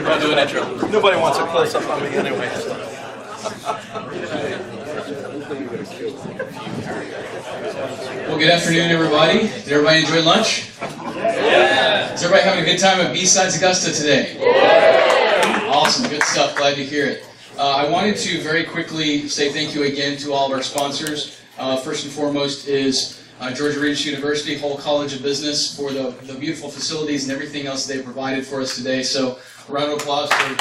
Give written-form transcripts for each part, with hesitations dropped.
I'll do an intro. Nobody wants a close-up on me anyway. Well, good afternoon, everybody. Did everybody enjoy lunch? Yeah. Is everybody having a good time at BSidesAugusta today? Yeah. Awesome, good stuff. Glad to hear it. I wanted to very quickly say thank you again to all of our sponsors. First and foremost is Georgia Regis University, Hull College of Business, for the beautiful facilities and everything else they provided for us today. So, a round of applause for you.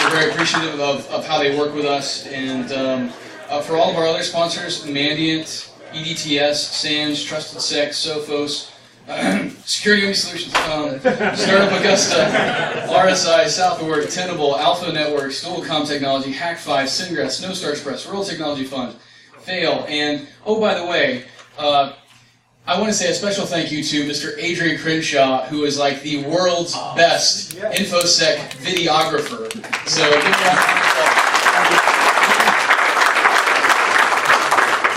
We're very appreciative of how they work with us, and for all of our other sponsors, Mandiant, EDTS, SANS, Trusted Sec, Sophos, Security Only Solutions, Startup Augusta, RSI, Southward, Tenable, Alpha Networks, Dualcomm Technology, Hack5, Syngrass, Snowstar Express, Rural Technology Fund, Fail, and oh, by the way, I want to say a special thank you to Mr. Adrian Crenshaw, who is like the world's best InfoSec videographer. So, give him a round of applause.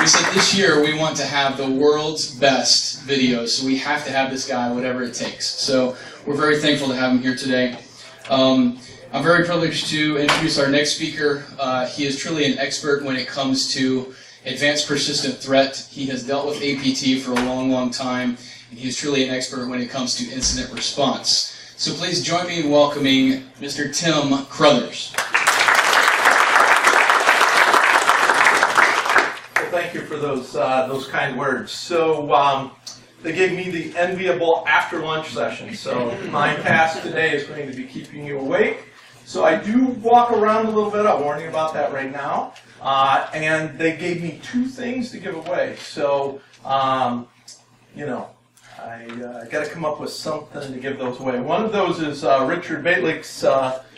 We said this year we want to have the world's best videos, so we have to have this guy, whatever it takes. So we're very thankful to have him here today. I'm very privileged to introduce our next speaker. He is truly an expert when it comes to advanced persistent threat. He has dealt with APT for a long, long time, and he is truly an expert when it comes to incident response. So please join me in welcoming Mr. Tim Crothers. Thank you for those kind words. So they gave me the enviable after-lunch session. So my task today is going to be keeping you awake. So I do walk around a little bit. I'll warn you about that right now. And they gave me two things to give away. So you know, I got to come up with something to give those away. One of those is Richard Baitlick's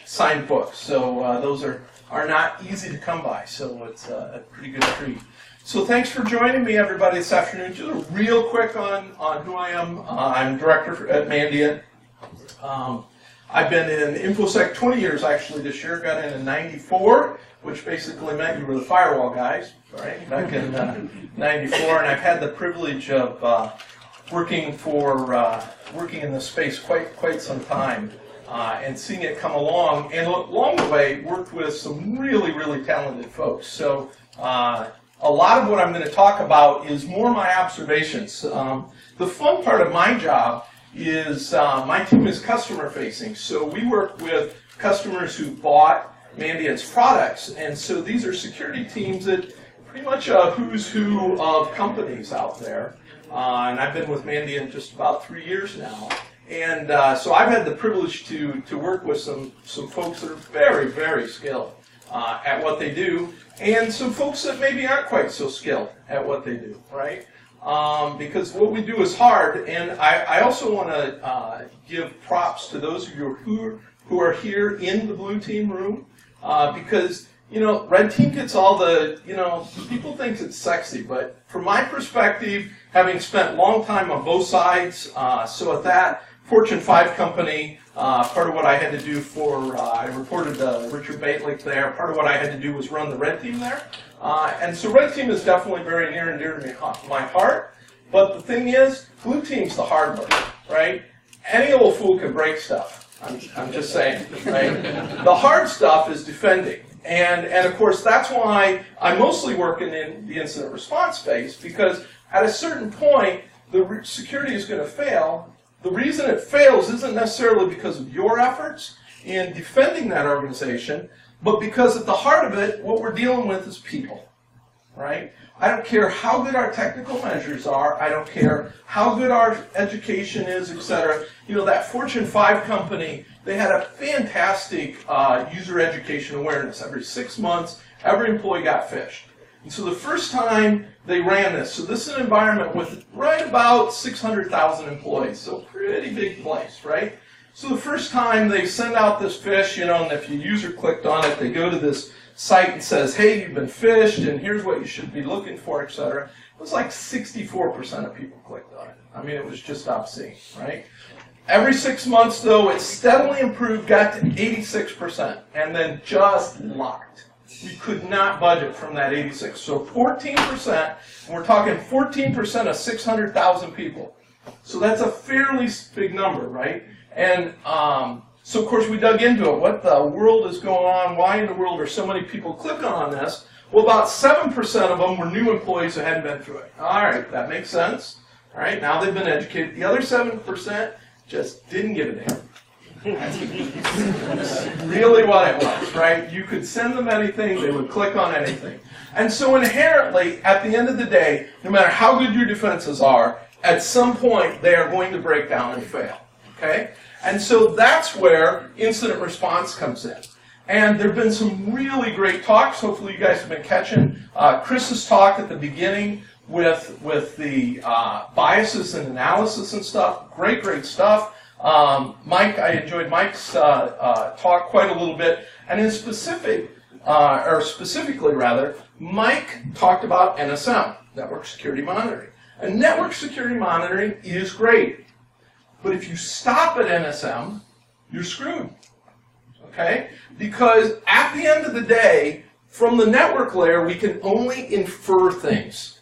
signed book. So those are not easy to come by. So it's a pretty good treat. So thanks for joining me, everybody, this afternoon. Just real quick on who I am. I'm director at Mandiant. I've been in InfoSec 20 years, actually, this year. Got in 94, which basically meant you were the firewall guys, right, back in 94. And I've had the privilege of working in this space quite some time and seeing it come along. And along the way, worked with some really, really talented folks. So a lot of what I'm going to talk about is more my observations. The fun part of my job is my team is customer facing. So we work with customers who bought Mandiant's products. And so these are security teams that pretty much a who's who of companies out there. And I've been with Mandiant just about 3 years now. And so I've had the privilege to work with some folks that are very, very skilled at what they do, and some folks that maybe aren't quite so skilled at what they do, right? Because what we do is hard, and I also want to give props to those of you who are here in the blue team room, because, you know, red team gets all the, you know, people think it's sexy, but from my perspective, having spent a long time on both sides, so at that Fortune 5 company, part of what I had to do I reported to Richard Baitlick there. Part of what I had to do was run the red team there. And so red team is definitely very near and dear to my heart. But the thing is, blue team's the hard one, right? Any old fool can break stuff. I'm just saying, right? The hard stuff is defending. And of course, that's why I'm mostly working in the incident response space, because at a certain point, the security is going to fail. The reason it fails isn't necessarily because of your efforts in defending that organization, but because at the heart of it, what we're dealing with is people, right? I don't care how good our technical measures are. I don't care how good our education is, etc. You know, that Fortune 5 company, they had a fantastic user education awareness. Every 6 months, every employee got phished. And so the first time they ran this, so this is an environment with right about 600,000 employees, so pretty big place, right? So the first time they send out this phish, you know, and if your user clicked on it, they go to this site and says, hey, you've been phished, and here's what you should be looking for, etc. It was like 64% of people clicked on it. I mean, it was just obscene, right? Every 6 months, though, it steadily improved, got to 86%, and then just locked. We could not budget from that 86. So 14%, and we're talking 14% of 600,000 people. So that's a fairly big number, right? And so, of course, we dug into it. What the world is going on? Why in the world are so many people clicking on this? Well, about 7% of them were new employees who hadn't been through it. All right, that makes sense. All right, now they've been educated. The other 7% just didn't give a damn. That's really what it was, right? You could send them anything, they would click on anything. And so inherently, at the end of the day, no matter how good your defenses are, at some point they are going to break down and fail, okay? And so that's where incident response comes in. And there have been some really great talks. Hopefully you guys have been catching Chris's talk at the beginning with the biases and analysis and stuff. Great, great stuff. Mike, I enjoyed Mike's talk quite a little bit. And in specifically, Mike talked about NSM, Network Security Monitoring. And network security monitoring is great. But if you stop at NSM, you're screwed. Okay? Because at the end of the day, from the network layer, we can only infer things.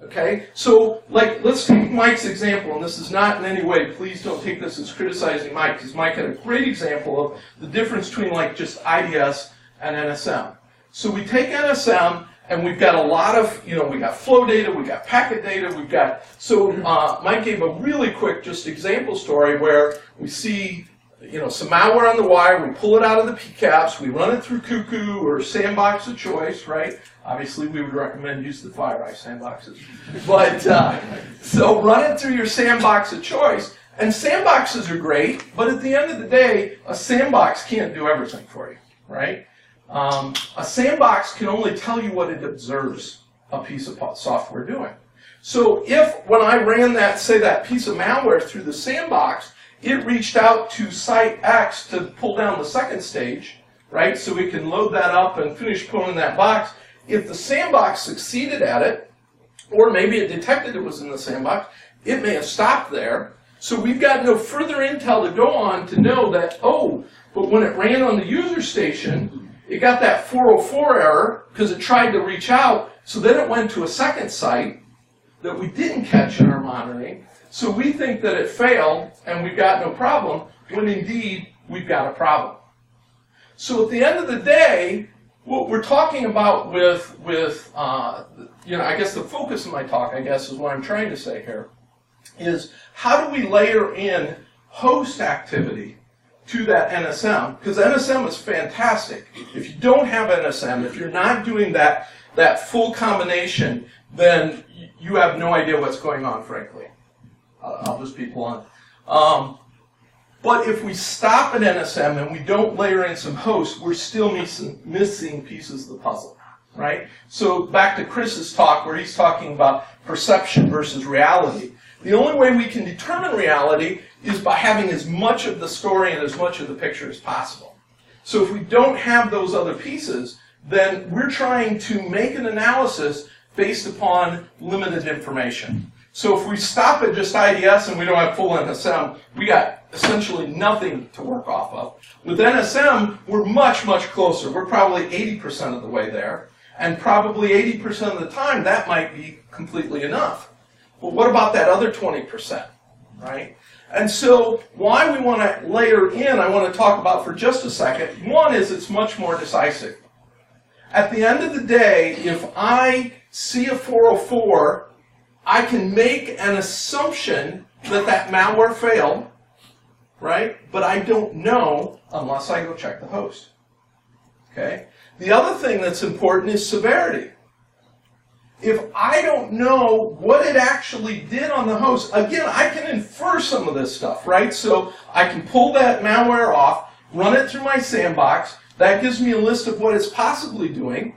Okay? So, like, let's take Mike's example, and this is not in any way, please don't take this as criticizing Mike, because Mike had a great example of the difference between, like, just IDS and NSM. So we take NSM, and we've got a lot of, we got flow data, we got packet data, we've got, so Mike gave a really quick just example story where we see, some malware on the wire, we pull it out of the PCAPs, we run it through Cuckoo or Sandbox of choice, right? Obviously, we would recommend use the FireEye sandboxes. But, so run it through your sandbox of choice. And sandboxes are great, but at the end of the day, a sandbox can't do everything for you, right? A sandbox can only tell you what it observes a piece of software doing. So if, when I ran that, say that piece of malware through the sandbox, it reached out to site X to pull down the second stage, right? So we can load that up and finish pulling that box. If the sandbox succeeded at it, or maybe it detected it was in the sandbox, it may have stopped there. So we've got no further intel to go on to know that, oh, but when it ran on the user station, it got that 404 error because it tried to reach out, so then it went to a second site that we didn't catch in our monitoring. So we think that it failed and we've got no problem, when indeed we've got a problem. So at the end of the day, what we're talking about with I guess the focus of my talk, I guess, is what I'm trying to say here, is how do we layer in host activity to that NSM? Because NSM is fantastic. If you don't have NSM, if you're not doing that full combination, then you have no idea what's going on, frankly. I'll just be blunt. But if we stop at NSM and we don't layer in some hosts, we're still missing pieces of the puzzle, right? So back to Chris's talk where he's talking about perception versus reality. The only way we can determine reality is by having as much of the story and as much of the picture as possible. So if we don't have those other pieces, then we're trying to make an analysis based upon limited information. So if we stop at just IDS and we don't have full NSM, we got essentially nothing to work off of. With NSM, we're much, much closer. We're probably 80% of the way there. And probably 80% of the time, that might be completely enough. But what about that other 20%, right? And so why we want to layer in, I want to talk about for just a second. One is it's much more decisive. At the end of the day, if I see a 404, I can make an assumption that that malware failed, right? But I don't know unless I go check the host. Okay? The other thing that's important is severity. If I don't know what it actually did on the host, again, I can infer some of this stuff, right? So I can pull that malware off, run it through my sandbox. That gives me a list of what it's possibly doing.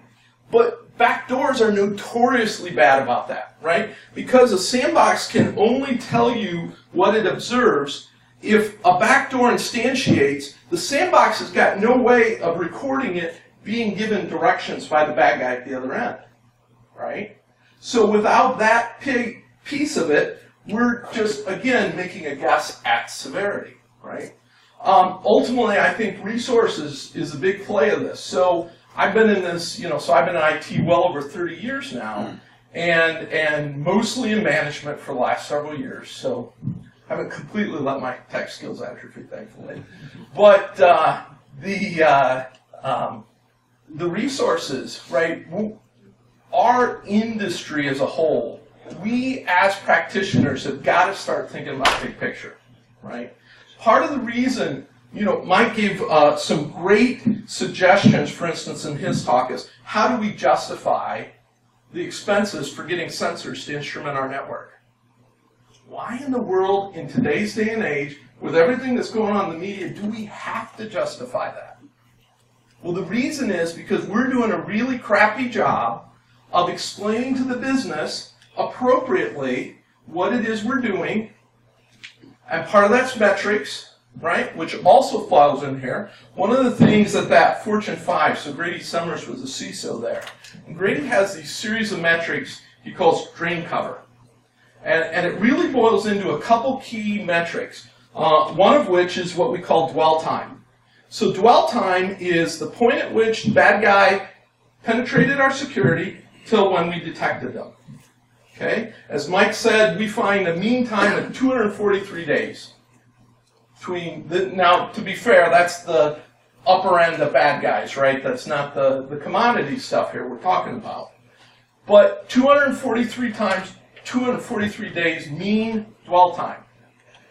But backdoors are notoriously bad about that, right? Because a sandbox can only tell you what it observes. If a backdoor instantiates, the sandbox has got no way of recording it being given directions by the bad guy at the other end, right? So without that piece of it, we're just, again, making a guess at severity, right? Ultimately, I think resources is a big play of this. So I've been in this, so I've been in IT well over 30 years now, and mostly in management for the last several years. So I haven't completely let my tech skills atrophy, thankfully. But the resources, right? Our industry as a whole, we as practitioners have got to start thinking about big picture, right? Part of the reason, Mike gave some great suggestions, for instance, in his talk, is how do we justify the expenses for getting sensors to instrument our network? Why in the world, in today's day and age, with everything that's going on in the media, do we have to justify that? Well, the reason is because we're doing a really crappy job of explaining to the business appropriately what it is we're doing, and part of that's metrics, right, which also falls in here. One of the things that Fortune 5, so Grady Summers was a CISO there, and Grady has these series of metrics he calls drain cover. And it really boils into a couple key metrics, one of which is what we call dwell time. So dwell time is the point at which the bad guy penetrated our security till when we detected them. Okay? As Mike said, we find a mean time of 243 days. Now, to be fair, that's the upper end of bad guys, right? That's not the commodity stuff here we're talking about. But 243 days mean dwell time.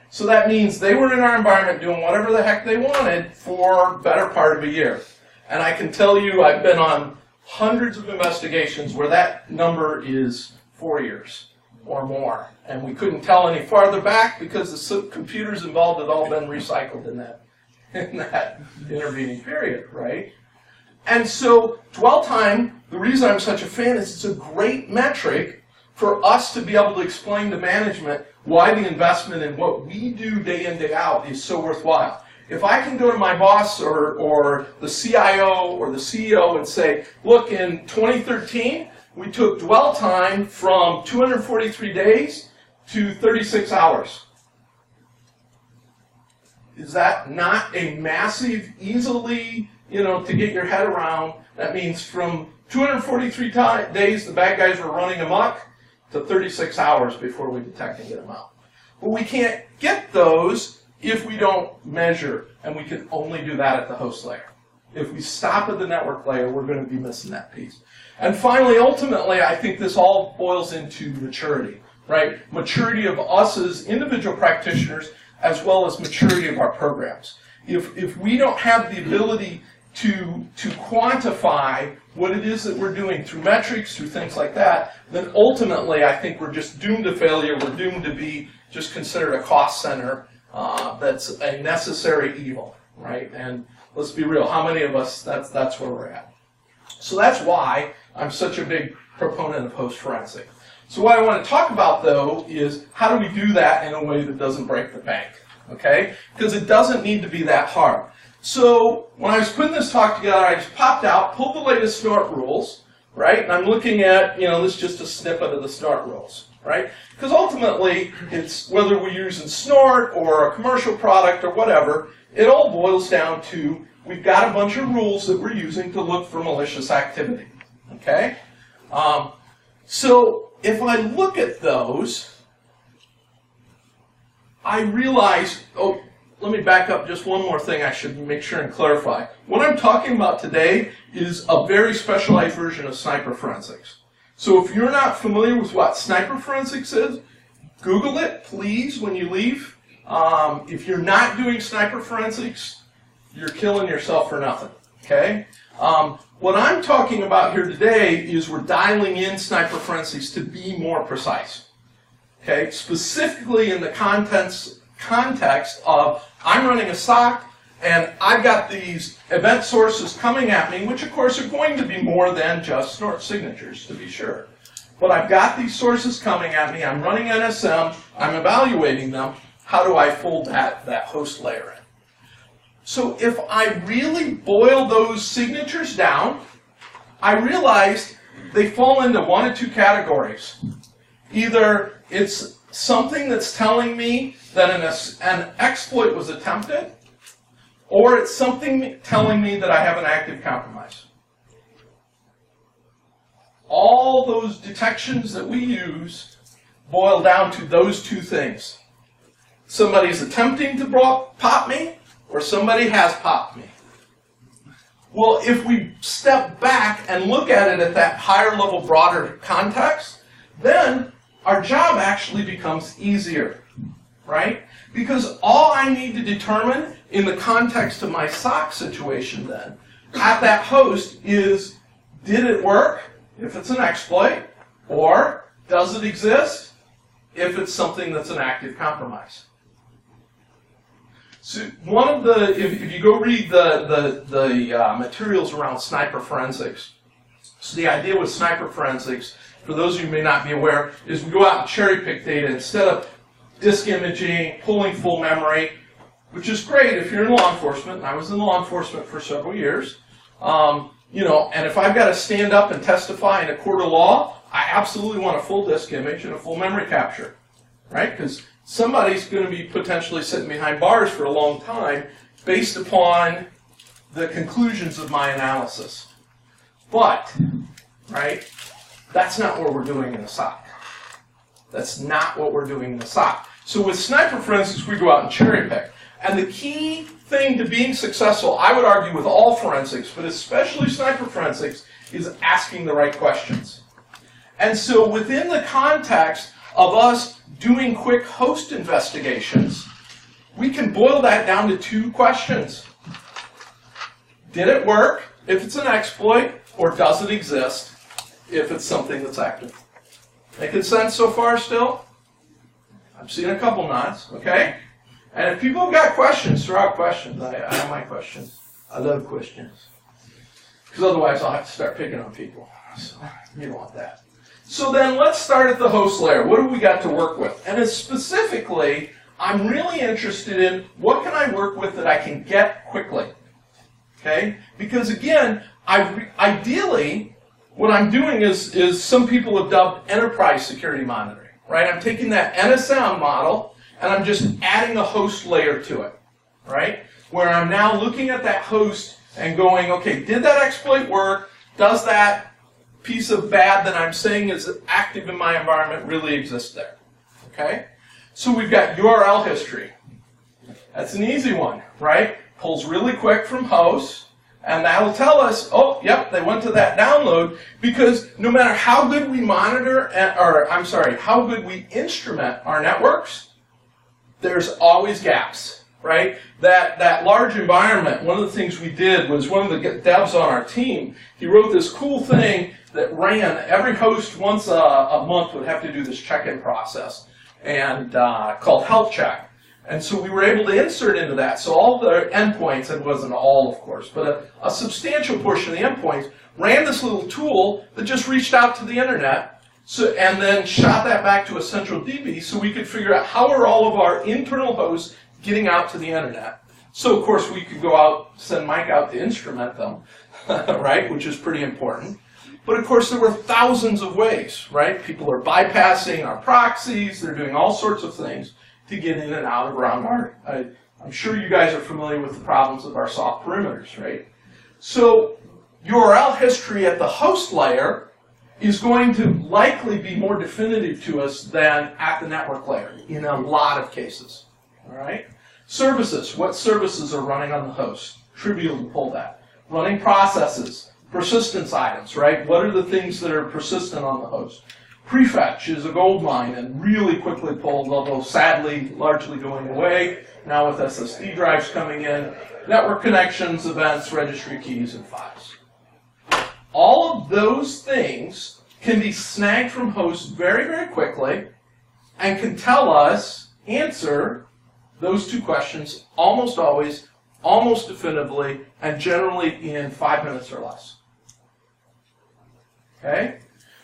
So that means they were in our environment doing whatever the heck they wanted for the better part of a year. And I can tell you I've been on hundreds of investigations where that number is 4 years or more. And we couldn't tell any farther back because the computers involved had all been recycled in that intervening period, right? And so dwell time, the reason I'm such a fan is it's a great metric for us to be able to explain to management why the investment in what we do day in, day out is so worthwhile. If I can go to my boss or the CIO or the CEO and say, look, in 2013, we took dwell time from 243 days to 36 hours. Is that not a massive, easily, to get your head around? That means from 243 days the bad guys were running amok to 36 hours before we detect and get them out. But we can't get those if we don't measure, and we can only do that at the host layer. If we stop at the network layer, we're going to be missing that piece. And finally, ultimately, I think this all boils into maturity, right? Maturity of us as individual practitioners, as well as maturity of our programs. If we don't have the ability to quantify what it is that we're doing through metrics, through things like that, then ultimately I think we're just doomed to failure. We're doomed to be just considered a cost center that's a necessary evil, right? And let's be real, how many of us, that's where we're at. So that's why I'm such a big proponent of host forensic. So what I want to talk about, though, is how do we do that in a way that doesn't break the bank, okay? Because it doesn't need to be that hard. So when I was putting this talk together, I just popped out, pulled the latest snort rules, right? And I'm looking at, this is just a snippet of the snort rules, right? Because ultimately, it's whether we're using snort or a commercial product or whatever, it all boils down to we've got a bunch of rules that we're using to look for malicious activity, okay? So if I look at those, I realize, let me back up just one more thing I should make sure and clarify. What I'm talking about today is a very specialized version of sniper forensics. So if you're not familiar with what sniper forensics is, Google it, please, when you leave. If you're not doing sniper forensics, you're killing yourself for nothing, okay? What I'm talking about here today is we're dialing in sniper forensics to be more precise, okay? Specifically in the context of I'm running a SOC and I've got these event sources coming at me, which of course are going to be more than just snort signatures, to be sure. But I've got these sources coming at me, I'm running NSM, I'm evaluating them. How do I fold that host layer in? So if I really boil those signatures down, I realized they fall into one of two categories. Either it's something that's telling me that an exploit was attempted, or it's something telling me that I have an active compromise. all those detections that we use boil down to those two things. Somebody's attempting to pop me, or somebody has popped me. Well, if we step back and look at it at that higher level, broader context, then our job actually becomes easier, right? Because all I need to determine in the context of my SOC situation then, at that host is, did it work, if it's an exploit, or does it exist, if it's something that's an active compromise. So one of the, if you go read the materials around sniper forensics, so the idea with sniper forensics, for those of you who may not be aware, is we go out and cherry pick data instead of disk imaging, pulling full memory, which is great if you're in law enforcement, and I was in law enforcement for several years. You know, and if I've got to stand up and testify in a court of law, I absolutely want a full disk image and a full memory capture, right? Because somebody's going to be potentially sitting behind bars for a long time based upon the conclusions of my analysis. But, right, that's not what we're doing in the SOC. That's not what we're doing in the SOC. So with sniper forensics, we go out and cherry pick. And the key thing to being successful, I would argue with all forensics, but especially sniper forensics, is asking the right questions. And so within the context of us doing quick host investigations, we can boil that down to two questions. Did it work, if it's an exploit, or does it exist, if it's something that's active? Making sense so far still? I'm seeing a couple nods, okay? And if people have got questions, throw out questions. I have my questions. I love questions. Because otherwise I'll have to start picking on people. So you don't want that. So then let's start at the host layer. What do we got to work with? And specifically, I'm really interested in what can I work with that I can get quickly. Okay? Because again, ideally, what I'm doing is some people have dubbed enterprise security monitoring. Right? I'm taking that NSM model and I'm just adding a host layer to it, right? Where I'm now looking at that host and going, okay, did that exploit work? Does that piece of bad that I'm saying is active in my environment really exist there? Okay? So we've got URL history. That's an easy one, right? Pulls really quick from hosts, and that'll tell us, oh, yep, they went to that download, because no matter how good we monitor, how good we instrument our networks, there's always gaps, right? That large environment, one of the things we did was one of the devs on our team, he wrote this cool thing that ran, every host once a month would have to do this check-in process, and called health check. And so we were able to insert into that. So all the endpoints, it wasn't all, of course, but a substantial portion of the endpoints ran this little tool that just reached out to the internet, and then shot that back to a central DB so we could figure out how are all of our internal hosts getting out to the internet. So, of course, we could go out, send Mike out to instrument them, right, which is pretty important. But, of course, there were thousands of ways, right? People are bypassing our proxies. They're doing all sorts of things to get in and out around our... I'm sure you guys are familiar with the problems of our soft perimeters, right? So URL history at the host layer is going to likely be more definitive to us than at the network layer in a lot of cases. All right? Services. What services are running on the host? Trivial to pull that. Running processes. Persistence items, right? What are the things that are persistent on the host? Prefetch is a gold mine and really quickly pulled, although sadly largely going away. Now with SSD drives coming in. Network connections, events, registry keys, and files. All of those things can be snagged from hosts very, very quickly and can tell us, answer those two questions almost always, almost definitively, and generally in 5 minutes or less. Okay?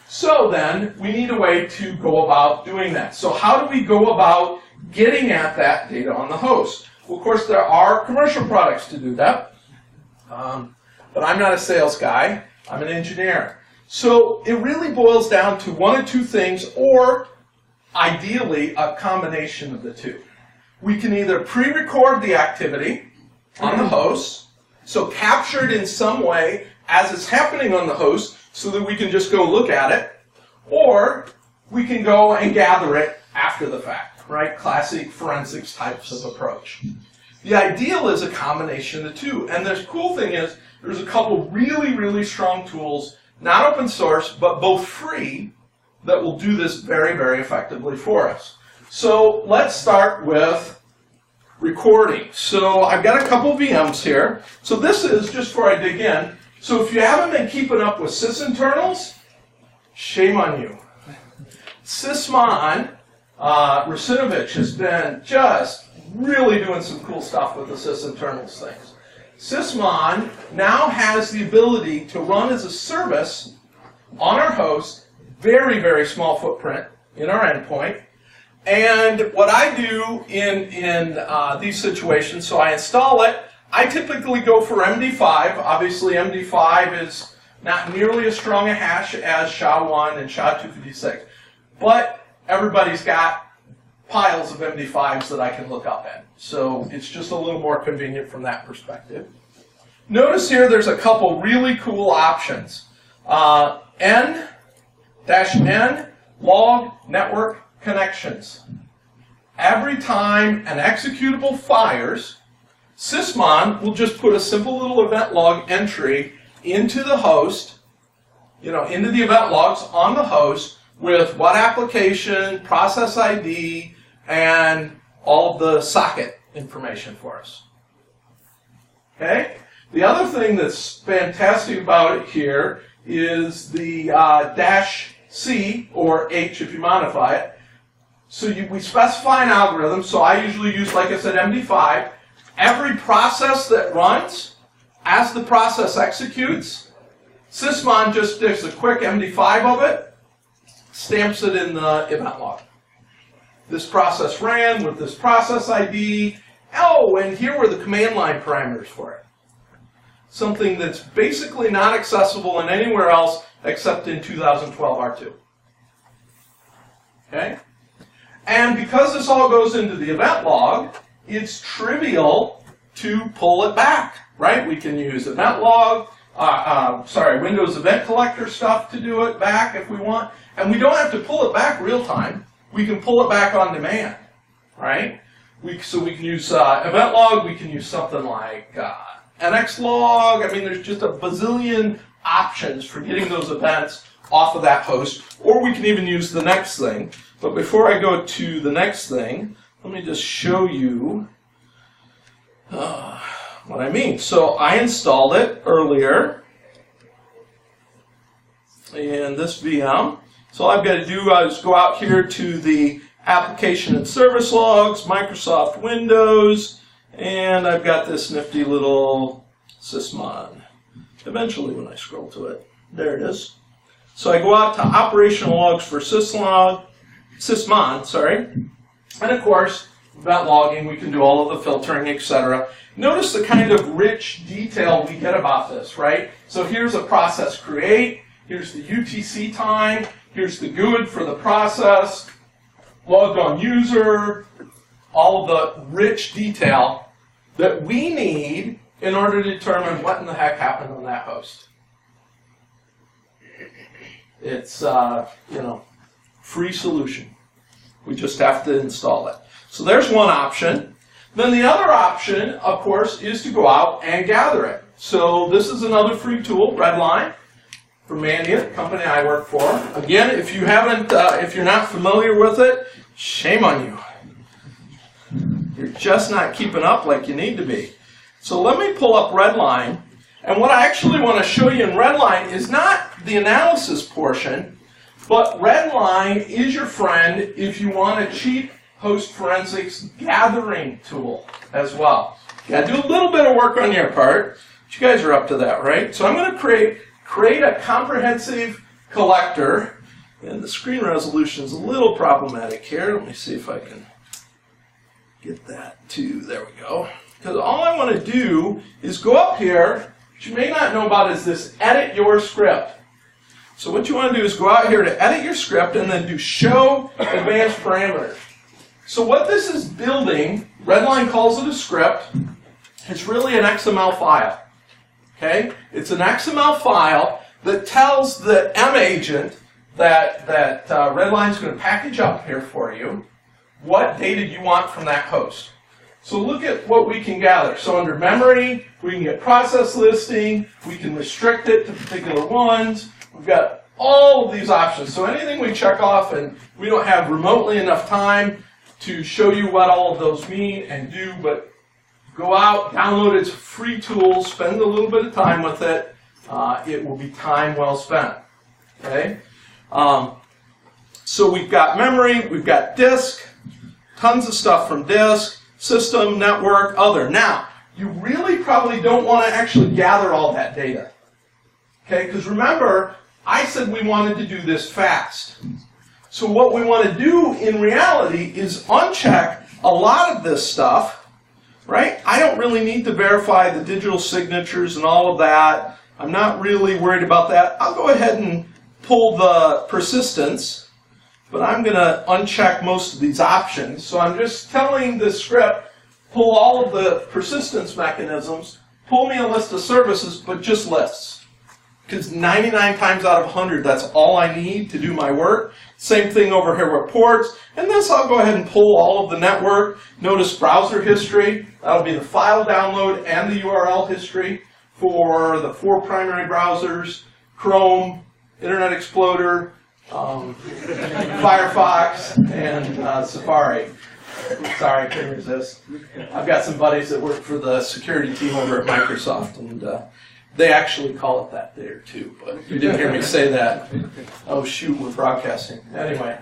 So then, we need a way to go about doing that. So how do we go about getting at that data on the host? Well, of course, there are commercial products to do that. But I'm not a sales guy. I'm an engineer. So it really boils down to one of two things, or ideally a combination of the two. We can either pre-record the activity on the host, so capture it in some way as it's happening on the host, so that we can just go look at it, or we can go and gather it after the fact, right? Classic forensics types of approach. The ideal is a combination of the two. And the cool thing is there's a couple really, really strong tools, not open source, but both free, that will do this very, very effectively for us. So let's start with recording. So I've got a couple VMs here. So this is, just before I dig in, so if you haven't been keeping up with sysinternals, shame on you. Sysmon, Rasinovich has been just really doing some cool stuff with the sysinternals things. Sysmon now has the ability to run as a service on our host, very, very small footprint in our endpoint. And what I do in these situations, so I install it, I typically go for MD5. Obviously, MD5 is not nearly as strong a hash as SHA-1 and SHA-256, but everybody's got piles of MD5s that I can look up in. So it's just a little more convenient from that perspective. Notice here there's a couple really cool options. N-N log network connections. Every time an executable fires, Sysmon will just put a simple little event log entry into the host, into the event logs on the host with what application, process ID, and all of the socket information for us. Okay? The other thing that's fantastic about it here is the -C, or H if you modify it. So we specify an algorithm, so I usually use, like I said, MD5. Every process that runs, as the process executes, Sysmon just sticks a quick MD5 of it, stamps it in the event log. This process ran with this process ID. Oh, and here were the command line parameters for it. Something that's basically not accessible in anywhere else except in 2012 R2. Okay? And because this all goes into the event log, it's trivial to pull it back, right? We can use event log, Windows Event Collector stuff to do it back if we want. And we don't have to pull it back real time. We can pull it back on demand, right? So we can use event log. We can use something like NX log. I mean, there's just a bazillion options for getting those events off of that host. Or we can even use the next thing. But before I go to the next thing, let me just show you what I mean. So I installed it earlier in this VM. So all I've got to do is go out here to the application and service logs, Microsoft Windows, and I've got this nifty little Sysmon. Eventually when I scroll to it, there it is. So I go out to operational logs for Sysmon, and of course, event logging, we can do all of the filtering, etc. Notice the kind of rich detail we get about this, right? So here's a process create, here's the UTC time, here's the GUID for the process, logged on user, all of the rich detail that we need in order to determine what in the heck happened on that host. It's, free solution. We just have to install it. So there's one option. Then the other option, of course, is to go out and gather it. So this is another free tool, Redline, from Mandiant, company I work for. Again, if you haven't, if you're not familiar with it, shame on you. You're just not keeping up like you need to be. So let me pull up Redline. And what I actually want to show you in Redline is not the analysis portion, but Redline is your friend if you want a cheap host forensics gathering tool as well. You got to do a little bit of work on your part, but you guys are up to that, right? So I'm going to create a comprehensive collector, and the screen resolution is a little problematic here. Let me see if I can get that too. There we go. Because all I want to do is go up here. What you may not know about is this edit your script. So what you want to do is go out here to edit your script and then do show advanced parameters. So what this is building, Redline calls it a script. It's really an XML file. Okay? It's an XML file that tells the M agent that Redline's going to package up here for you what data you want from that host. So look at what we can gather. So under memory, we can get process listing. We can restrict it to particular ones. We've got all of these options. So anything we check off, and we don't have remotely enough time to show you what all of those mean and do, but go out, download its free tool, spend a little bit of time with it. It will be time well spent. Okay? So we've got memory, we've got disk, tons of stuff from disk, system, network, other. Now, you really probably don't want to actually gather all that data. Okay? Because remember, I said we wanted to do this fast. So what we want to do in reality is uncheck a lot of this stuff, right? I don't really need to verify the digital signatures and all of that. I'm not really worried about that. I'll go ahead and pull the persistence, but I'm going to uncheck most of these options. So I'm just telling the script, pull all of the persistence mechanisms, pull me a list of services, but just lists. Because 99 times out of 100, that's all I need to do my work. Same thing over here with ports. And this, I'll go ahead and pull all of the network. Notice browser history. That'll be the file download and the URL history for the 4 primary browsers: Chrome, Internet Explorer, Firefox, and Safari. Sorry, I couldn't resist. I've got some buddies that work for the security team over at Microsoft, and they actually call it that there too, but you didn't hear me say that. Oh shoot, we're broadcasting. Anyway.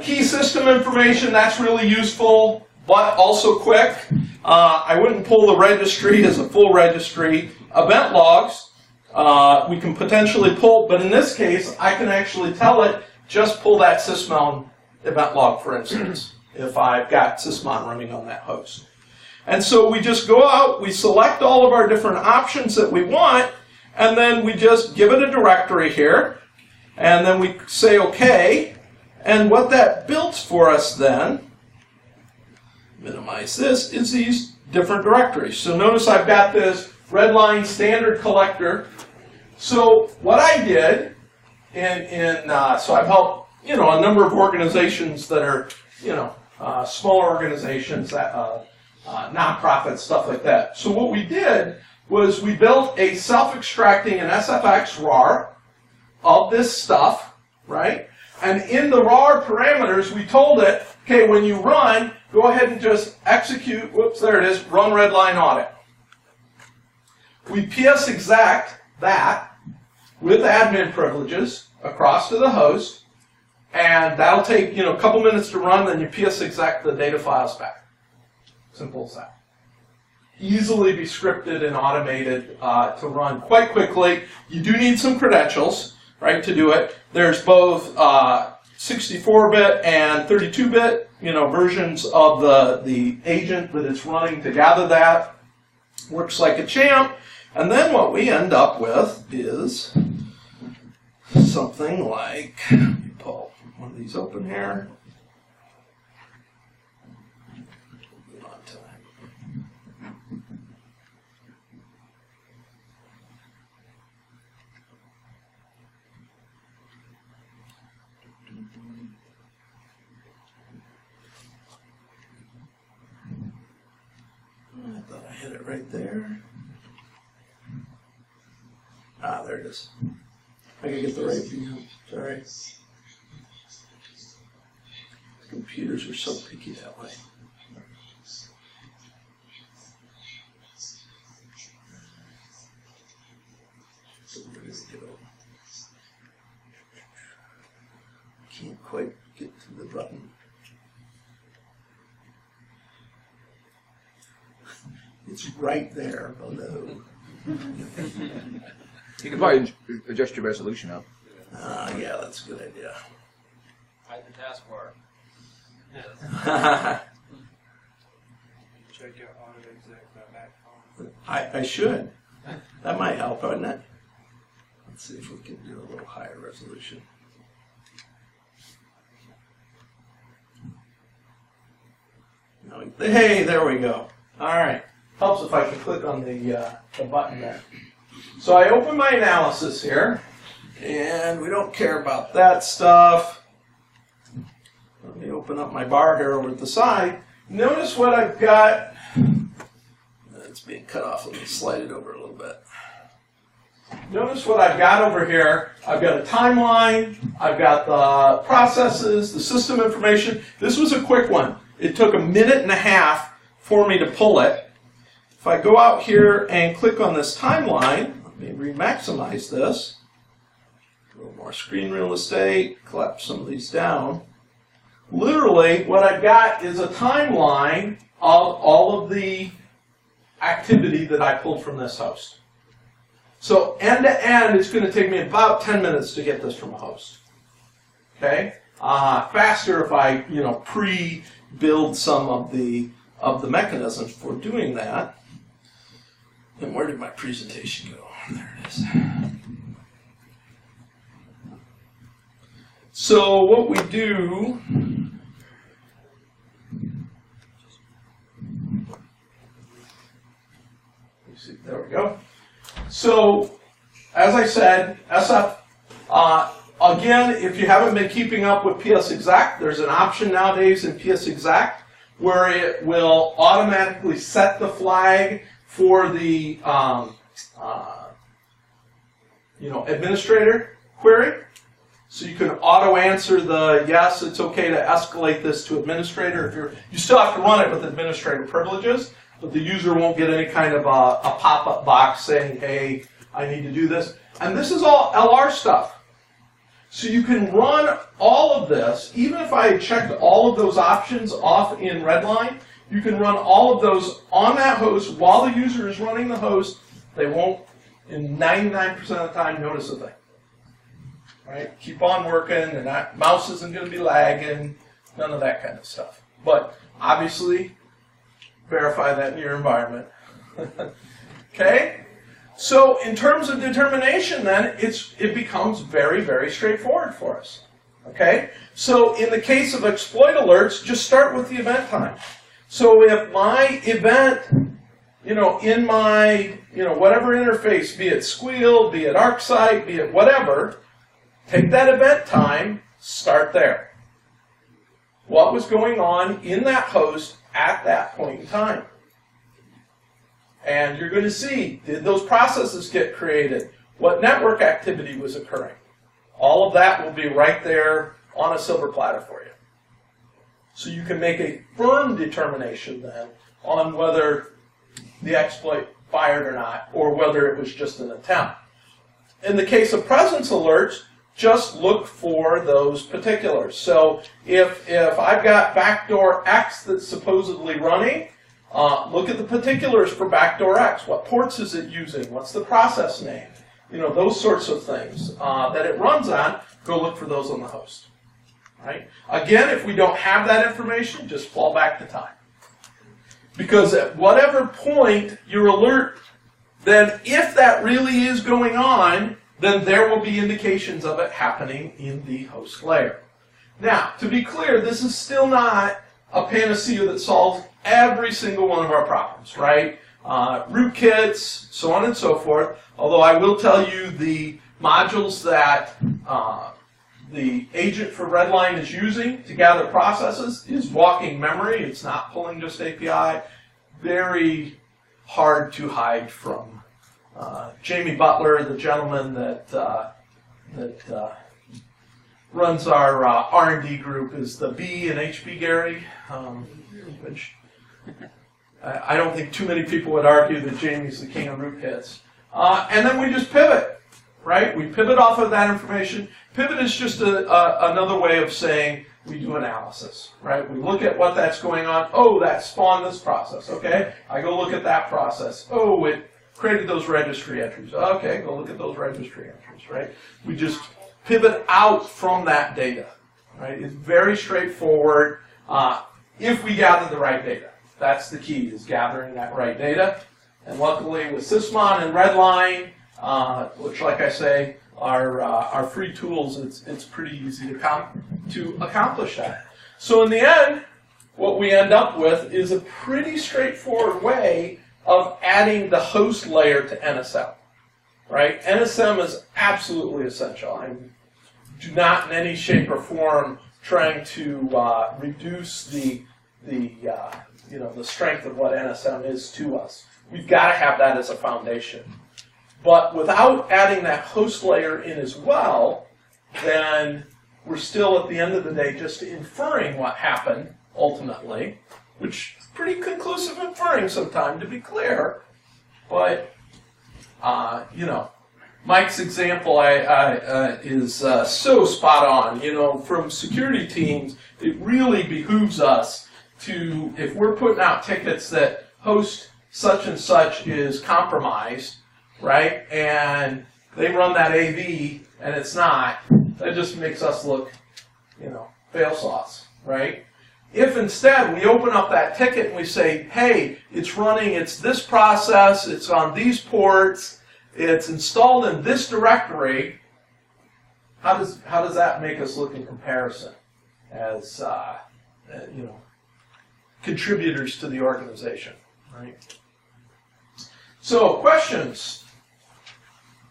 Key system information, that's really useful, but also quick. I wouldn't pull the registry as a full registry. Event logs, we can potentially pull, but in this case, I can actually tell it, just pull that sysmon event log, for instance, if I've got sysmon running on that host. And so we just go out, we select all of our different options that we want, and then we just give it a directory here, and then we say OK, and what that builds for us then, minimize this, is these different directories. So notice I've got this Redline standard collector. So what I did, so I've helped a number of organizations that are smaller organizations, nonprofits, stuff like that. So what we did was we built a self-extracting and SFX RAR of this stuff, right? And in the RAR parameters, we told it, okay, when you run, go ahead and just execute, whoops, there it is, run Redline audit. We PS exec that with admin privileges across to the host, and that'll take a couple minutes to run, then you PS exec the data files back. Simple as that. Easily be scripted and automated to run quite quickly. You do need some credentials, right, to do it. There's both 64-bit and 32-bit, versions of the agent that it's running to gather that. Works like a champ. And then what we end up with is something like, let me pull one of these open here. I thought I hit it right there. Ah, there it is. I can get the right view. Sorry. Computers are so picky that way. Can't quite get to the button. It's right there below. You can probably adjust your resolution up. Yeah, that's a good idea. Hide the taskbar. Check your auto exec back home. I should. That might help, wouldn't it? Let's see if we can do a little higher resolution. Hey, there we go. All right. Helps if I can click on the button there. So I open my analysis here, and we don't care about that stuff. Let me open up my bar here over at the side. Notice what I've got. It's being cut off. Let me slide it over a little bit. Notice what I've got over here. I've got a timeline. I've got the processes, the system information. This was a quick one. It took 1.5 minutes for me to pull it. If I go out here and click on this timeline, let me re-maximize this. A little more screen real estate. Collapse some of these down. Literally, what I've got is a timeline of all of the activity that I pulled from this host. So end to end, it's going to take me about 10 minutes to get this from a host. Okay, faster if I pre-build some of the mechanisms for doing that. And where did my presentation go? There it is. So what we do. There we go. So, as I said, SF, again, if you haven't been keeping up with PSExec, there's an option nowadays in PSExec where it will automatically set the flag for the administrator query. So you can auto-answer the yes, it's okay to escalate this to administrator. You still have to run it with administrator privileges, but the user won't get any kind of a pop-up box saying, hey, I need to do this. And this is all LR stuff. So you can run all of this, even if I checked all of those options off in Redline, you can run all of those on that host while the user is running the host. They won't, in 99% of the time, notice a thing. Right? Keep on working, and that mouse isn't going to be lagging, none of that kind of stuff. But obviously, verify that in your environment. Okay? So in terms of determination then, it becomes very, very straightforward for us. Okay? So in the case of exploit alerts, just start with the event time. So if my event, in my, whatever interface, be it Squeal, be it ArcSight, be it whatever, take that event time, start there. What was going on in that host at that point in time? And you're going to see, did those processes get created? What network activity was occurring? All of that will be right there on a silver platter for you. So you can make a firm determination then on whether the exploit fired or not, or whether it was just an attempt. In the case of presence alerts, just look for those particulars. So if I've got backdoor X that's supposedly running, look at the particulars for backdoor X. What ports is it using? What's the process name? Those sorts of things that it runs on, go look for those on the host. Right? Again, if we don't have that information, just fall back to time. Because at whatever point your alert, then if that really is going on, then there will be indications of it happening in the host layer. Now, to be clear, this is still not a panacea that solves every single one of our problems, right? Rootkits, so on and so forth. Although I will tell you the modules that the agent for Redline is using to gather processes is walking memory. It's not pulling just API. Very hard to hide from. Jamie Butler, the gentleman that runs our R&D group, is the B in HB Gary, which I don't think too many people would argue that Jamie's the king of rootkits. And then we just pivot, right? We pivot off of that information. Pivot is just another way of saying we do analysis, right? We look at what that's going on. Oh, that spawned this process, okay? I go look at that process. Oh, it created those registry entries. Okay, go look at those registry entries, right? We just pivot out from that data, right? It's very straightforward if we gather the right data. That's the key, is gathering that right data. And luckily with Sysmon and Redline, which, like I say, are free tools, it's pretty easy to accomplish that. So in the end, what we end up with is a pretty straightforward way of adding the host layer to NSL. right? NSM is absolutely essential. I do not in any shape or form trying to reduce the strength of what NSM is to us. We've got to have that as a foundation. But without adding that host layer in as well, then we're still at the end of the day just inferring what happened ultimately, which is pretty conclusive inferring sometimes, to be clear. But Mike's example is so spot on. From security teams, it really behooves us to, if we're putting out tickets that host such and such is compromised, right, and they run that AV and it's not, that just makes us look, fail sauce, right? If instead we open up that ticket and we say, hey, it's running, it's this process, it's on these ports, it's installed in this directory, how does that make us look in comparison as contributors to the organization, right? So questions?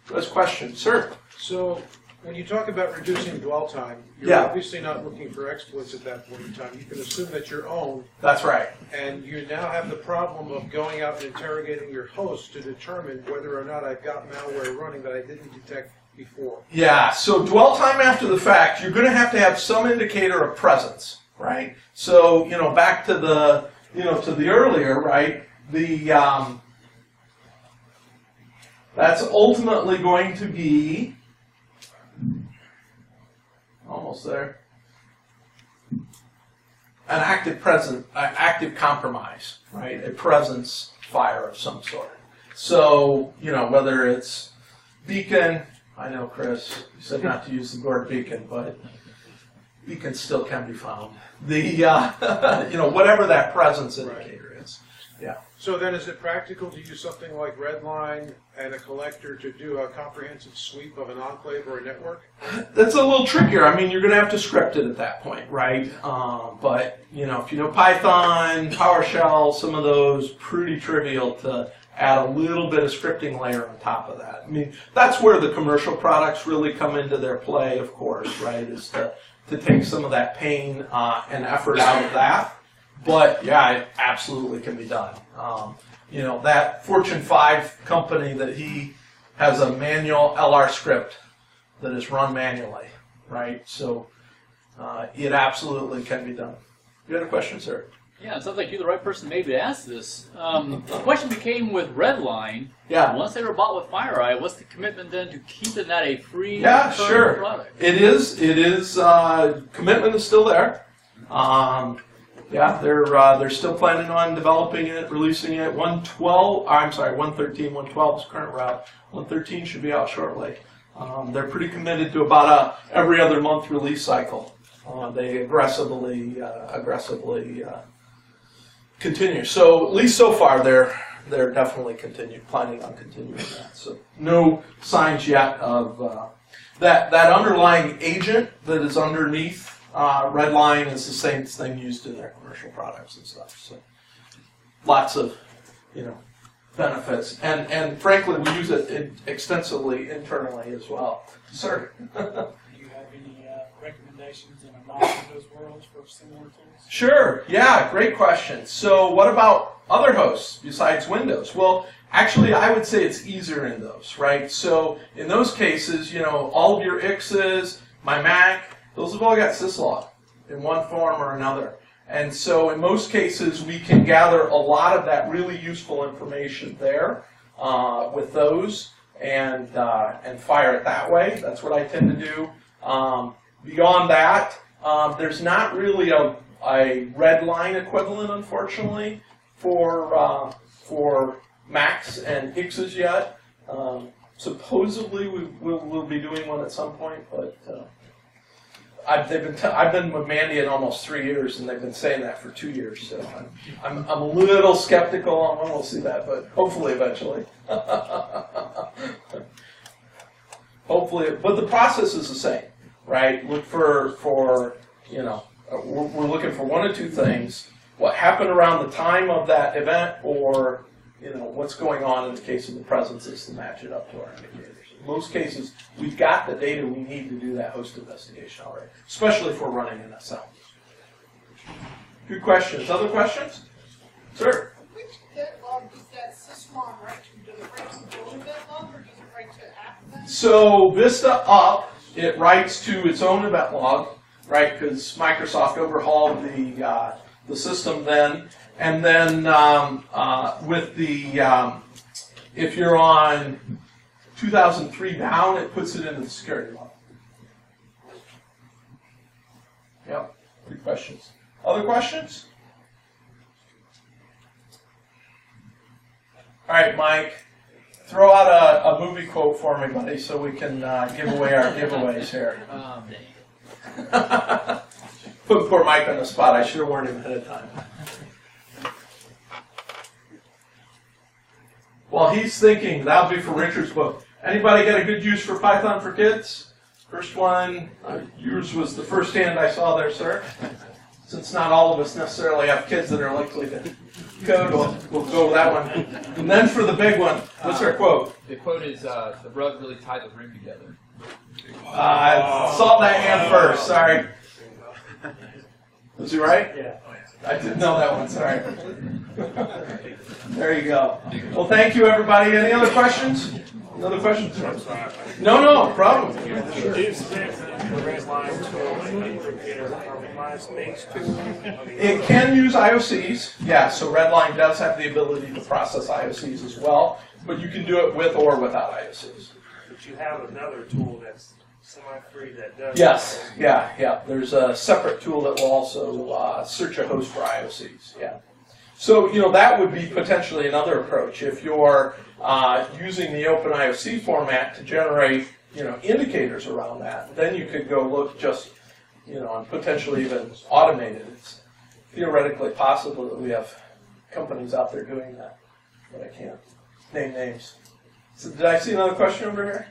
Who has questions, sir? So when you talk about reducing dwell time, you're Yeah. obviously not looking for exploits at that point in time. You can assume that your own, That's right. and you now have the problem of going out and interrogating your host to determine whether or not I've got malware running that I didn't detect before. Yeah, so dwell time after the fact, you're going to have some indicator of presence, right? So, back to the, to the earlier, right? That's ultimately going to be, almost there, an active compromise, right? A presence fire of some sort. So, whether it's beacon, I know, Chris, you said not to use the word beacon, but beacon still can be found. Whatever that presence indicator is. Yeah. So then is it practical to use something like Redline and a collector to do a comprehensive sweep of an enclave or a network? That's a little trickier. I mean, you're going to have to script it at that point, right? But, if you know Python, PowerShell, some of those, pretty trivial to add a little bit of scripting layer on top of that. I mean, that's where the commercial products really come into their play, of course, right, is to take some of that pain and effort out of that. But, yeah, it absolutely can be done. That Fortune 5 company that he has a manual LR script that is run manually, right? So it absolutely can be done. You had a question, sir? Yeah, it sounds like you're the right person maybe to ask this. The question became with Redline. Yeah. Once they were bought with FireEye, what's the commitment then to keeping that a free sure. product? It is. Commitment is still there. They're still planning on developing it, releasing it. 113, 112 is current route. 113 should be out shortly. They're pretty committed to about every other month release cycle. They aggressively continue. So at least so far, they're definitely planning on continuing that. So no signs yet of that underlying agent that is underneath. Redline is the same thing used in their commercial products and stuff. So lots of benefits, and frankly, we use it extensively internally as well. Sir. Do you have any recommendations in a non-Windows world for similar tools? Sure. Yeah, great question. So what about other hosts besides Windows? Well, actually, I would say it's easier in those, right? So in those cases, all of your IXs, my Mac, those have all got syslog in one form or another. And so in most cases, we can gather a lot of that really useful information there with those and fire it that way. That's what I tend to do. Beyond that, there's not really a Redline equivalent, unfortunately, for Macs and IXs yet. Supposedly, we'll be doing one at some point, but I've been with Mandiant almost 3 years, and they've been saying that for 2 years. So I'm a little skeptical on when we'll see that, but hopefully eventually. Hopefully, but the process is the same, right? Look for we're looking for one of two things: what happened around the time of that event, or what's going on in the case of the present system, match it up to our indicators. In most cases, we've got the data we need to do that host investigation already, especially if we're running an SL. Good questions. Other questions? Sir? Which log does that sysmon write to? Does it write to the event log or does it write to app event? So Vista Up, it writes to its own event log, right? Because Microsoft overhauled the system then, and then with the if you're on 2003 down, it puts it into the security log. Yep. Good questions. Other questions? All right, Mike. Throw out a movie quote for me, buddy, so we can give away our giveaways here. Put poor Mike on the spot. I should have warned him ahead of time. While he's thinking, that'll be for Richard's book. Anybody got a good use for Python for Kids? First one, yours was the first hand I saw there, sir. Since not all of us necessarily have kids that are likely to code, we'll go with that one. And then for the big one, what's our quote? The quote is, the rug really tied the room together. Saw that hand first, sorry. Was he right? Yeah. I didn't know that one, sorry. There you go. Well, thank you, everybody. Any other questions? Other questions? No problem. Sure. It can use IOCs, yeah, so Redline does have the ability to process IOCs as well, but you can do it with or without IOCs. But you have another tool that's semi-free that does. Yes, yeah. There's a separate tool that will also search a host for IOCs, yeah. So, that would be potentially another approach. If you're using the OpenIOC format to generate, indicators around that, then you could go look just, and potentially even automate it. It's theoretically possible that we have companies out there doing that, but I can't name names. So did I see another question over here?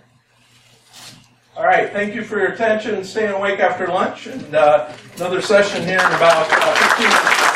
All right, thank you for your attention and staying awake after lunch, and another session here in about 15 minutes.